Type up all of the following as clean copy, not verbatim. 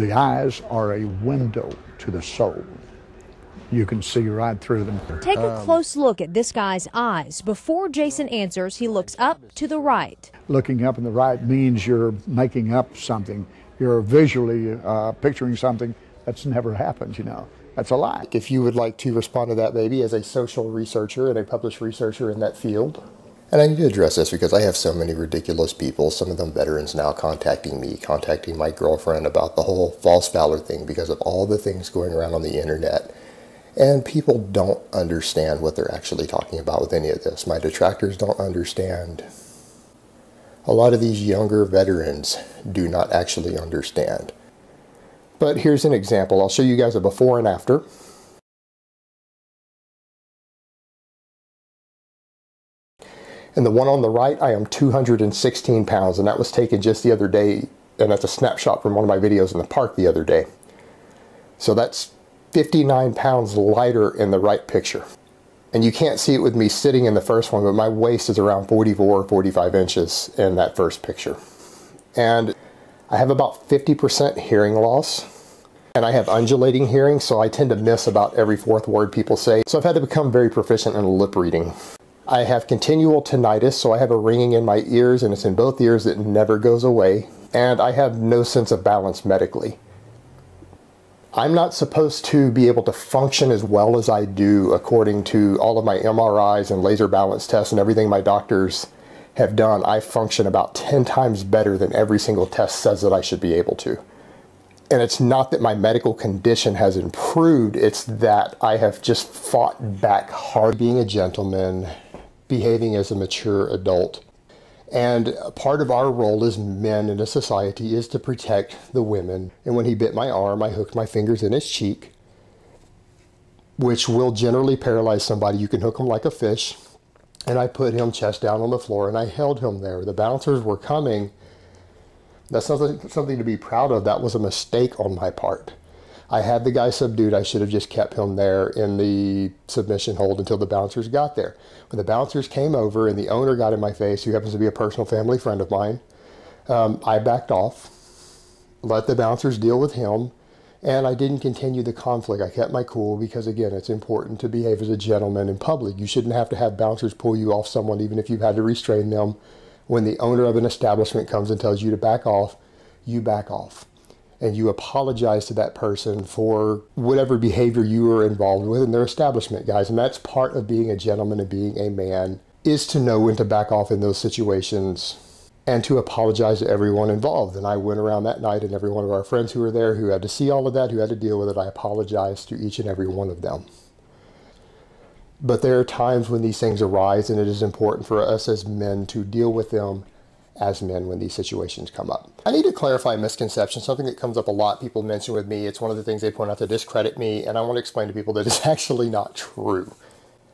The eyes are a window to the soul. You can see right through them. Take a close look at this guy's eyes. Before Jason answers, he looks up to the right. Looking up in the right means you're making up something. You're visually picturing something that's never happened, you know. That's a lie. If you would like to respond to that, maybe as a social researcher and a published researcher in that field. And I need to address this because I have so many ridiculous people, some of them veterans now, contacting me, contacting my girlfriend about the whole false valor thing because of all the things going around on the internet. And people don't understand what they're actually talking about with any of this. My detractors don't understand. A lot of these younger veterans do not actually understand. But here's an example. I'll show you guys a before and after. And the one on the right, I am 216 pounds, and that was taken just the other day, and that's a snapshot from one of my videos in the park the other day. So that's 59 pounds lighter in the right picture. And you can't see it with me sitting in the first one, but my waist is around 44 or 45 inches in that first picture. And I have about 50% hearing loss, and I have undulating hearing, so I tend to miss about every fourth word people say. So I've had to become very proficient in lip reading. I have continual tinnitus, so I have a ringing in my ears, and it's in both ears that never goes away. And I have no sense of balance medically. I'm not supposed to be able to function as well as I do according to all of my MRIs and laser balance tests and everything my doctors have done. I function about 10 times better than every single test says that I should be able to. And it's not that my medical condition has improved, it's that I have just fought back hard, being a gentleman, behaving as a mature adult. And part of our role as men in a society is to protect the women. And when he bit my arm, I hooked my fingers in his cheek, which will generally paralyze somebody. You can hook them like a fish. And I put him chest down on the floor and I held him there. The bouncers were coming. That's something to be proud of. That was a mistake on my part. I had the guy subdued. I should have just kept him there in the submission hold until the bouncers got there. When the bouncers came over and the owner got in my face, who happens to be a personal family friend of mine, I backed off, let the bouncers deal with him, and I didn't continue the conflict. I kept my cool because, again, it's important to behave as a gentleman in public. You shouldn't have to have bouncers pull you off someone, even if you've had to restrain them. When the owner of an establishment comes and tells you to back off, you back off. And you apologize to that person for whatever behavior you were involved with in their establishment, guys. And that's part of being a gentleman and being a man, is to know when to back off in those situations and to apologize to everyone involved. And I went around that night, and every one of our friends who were there, who had to see all of that, who had to deal with it, I apologized to each and every one of them. But there are times when these things arise, and it is important for us as men to deal with them as men when these situations come up. I need to clarify a misconception, something that comes up a lot. People mention with me, it's one of the things they point out to discredit me, and I want to explain to people that it's actually not true.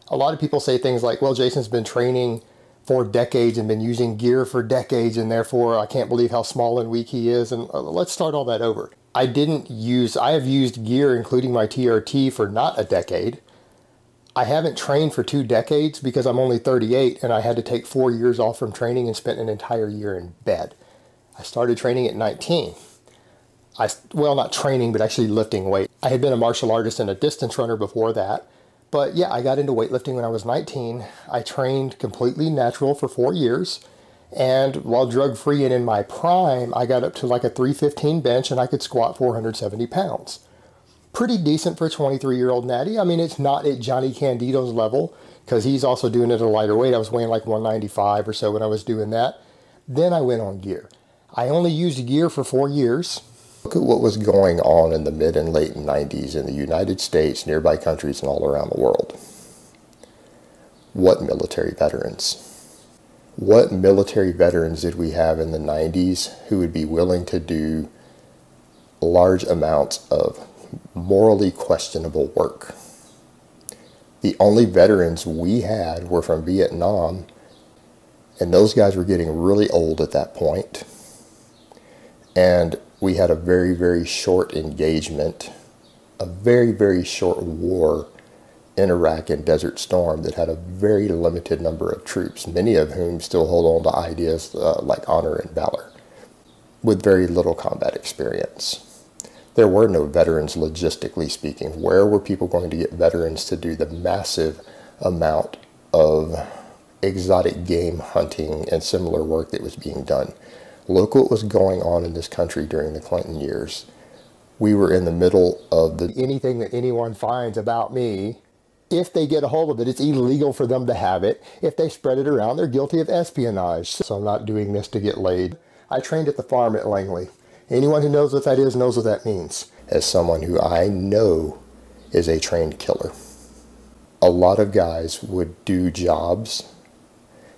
A lot of people say things like, well, Jason's been training for decades and been using gear for decades, and therefore I can't believe how small and weak he is, and let's start all that over. I have used gear, including my TRT, for not a decade. I haven't trained for 2 decades because I'm only 38 and I had to take 4 years off from training and spent an entire year in bed. I started training at 19. Well, not training, but actually lifting weight. I had been a martial artist and a distance runner before that. But yeah, I got into weightlifting when I was 19. I trained completely natural for 4 years. And while drug-free and in my prime, I got up to like a 315 bench and I could squat 470 pounds. Pretty decent for a 23-year-old natty. I mean, it's not at Johnny Candido's level because he's also doing it at a lighter weight. I was weighing like 195 or so when I was doing that. Then I went on gear. I only used gear for 4 years. Look at what was going on in the mid and late 90s in the United States, nearby countries, and all around the world. What military veterans? What military veterans did we have in the 90s who would be willing to do large amounts of morally questionable work? The only veterans we had were from Vietnam, and those guys were getting really old at that point. And we had a very, very short engagement, a very, very short war in Iraq and Desert Storm that had a very limited number of troops, many of whom still hold on to ideas like honor and valor, with very little combat experience. There were no veterans, logistically speaking. Where were people going to get veterans to do the massive amount of exotic game hunting and similar work that was being done? Look what was going on in this country during the Clinton years. We were in the middle of anything that anyone finds about me, if they get a hold of it, it's illegal for them to have it. If they spread it around, they're guilty of espionage. So I'm not doing this to get laid. I trained at the farm at Langley. Anyone who knows what that is knows what that means. As someone who I know is a trained killer, a lot of guys would do jobs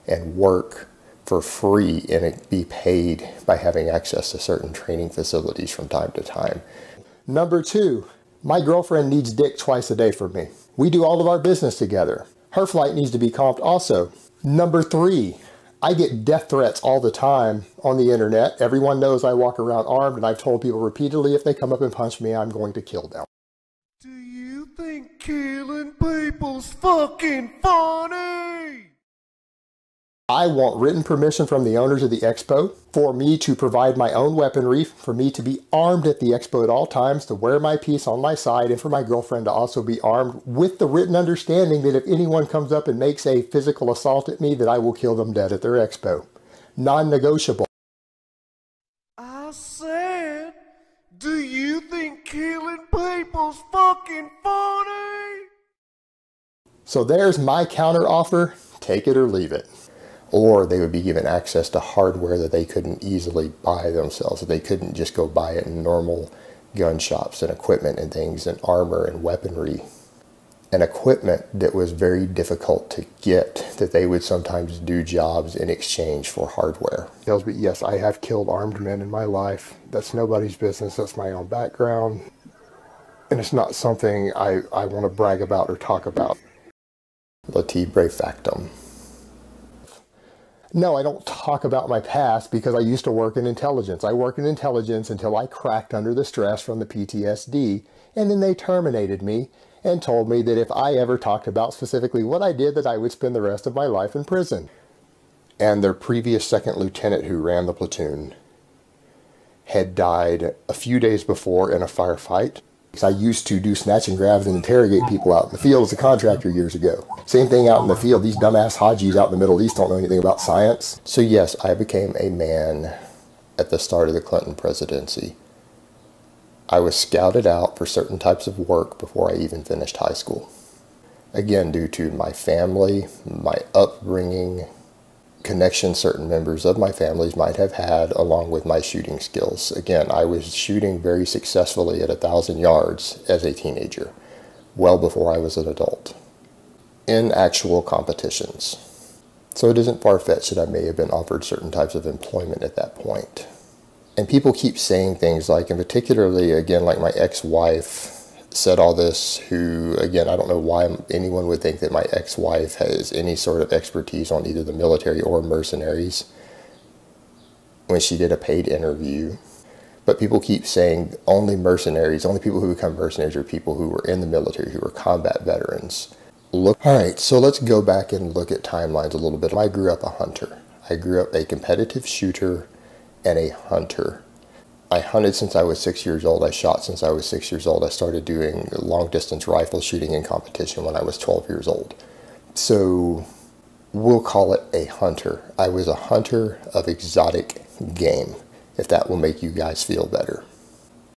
and work for free and be paid by having access to certain training facilities from time to time. Number 2, my girlfriend needs dick twice a day from me. We do all of our business together. Her flight needs to be comped also. Number 3, I get death threats all the time on the internet. Everyone knows I walk around armed, and I've told people repeatedly if they come up and punch me, I'm going to kill them. Do you think killing people's fucking funny? I want written permission from the owners of the expo for me to provide my own weaponry, for me to be armed at the expo at all times, to wear my piece on my side, and for my girlfriend to also be armed with the written understanding that if anyone comes up and makes a physical assault at me, that I will kill them dead at their expo. Non-negotiable. I said, do you think killing people's fucking funny? So there's my counter offer. Take it or leave it. Or they would be given access to hardware that they couldn't easily buy themselves. That they couldn't just go buy it in normal gun shops, and equipment and things, and armor and weaponry. And equipment that was very difficult to get, that they would sometimes do jobs in exchange for hardware. Tells me, yes, I have killed armed men in my life. That's nobody's business. That's my own background. And it's not something I want to brag about or talk about. Latibre factum. No, I don't talk about my past because I used to work in intelligence. I worked in intelligence until I cracked under the stress from the PTSD, and then they terminated me and told me that if I ever talked about specifically what I did, that I would spend the rest of my life in prison. And their previous second lieutenant who ran the platoon had died a few days before in a firefight. I used to do snatch and grabs and interrogate people out in the field as a contractor years ago. Same thing out in the field. These dumbass Hajis out in the Middle East don't know anything about science. So yes, I became a man at the start of the Clinton presidency. I was scouted out for certain types of work before I even finished high school. Again, due to my family, my upbringing, connections certain members of my families might have had, along with my shooting skills. Again, I was shooting very successfully at 1,000 yards as a teenager, well before I was an adult, in actual competitions. So it isn't far-fetched that I may have been offered certain types of employment at that point. And people keep saying things like, and particularly, again, like my ex-wife said all this, who, again, I don't know why anyone would think that my ex-wife has any sort of expertise on either the military or mercenaries, when she did a paid interview. But people keep saying only mercenaries, only people who become mercenaries are people who were in the military, who were combat veterans. Alright, so let's go back and look at timelines a little bit. I grew up a hunter. I grew up a competitive shooter and a hunter. I hunted since I was 6 years old. I shot since I was 6 years old. I started doing long-distance rifle shooting in competition when I was 12 years old. So we'll call it a hunter. I was a hunter of exotic game, if that will make you guys feel better.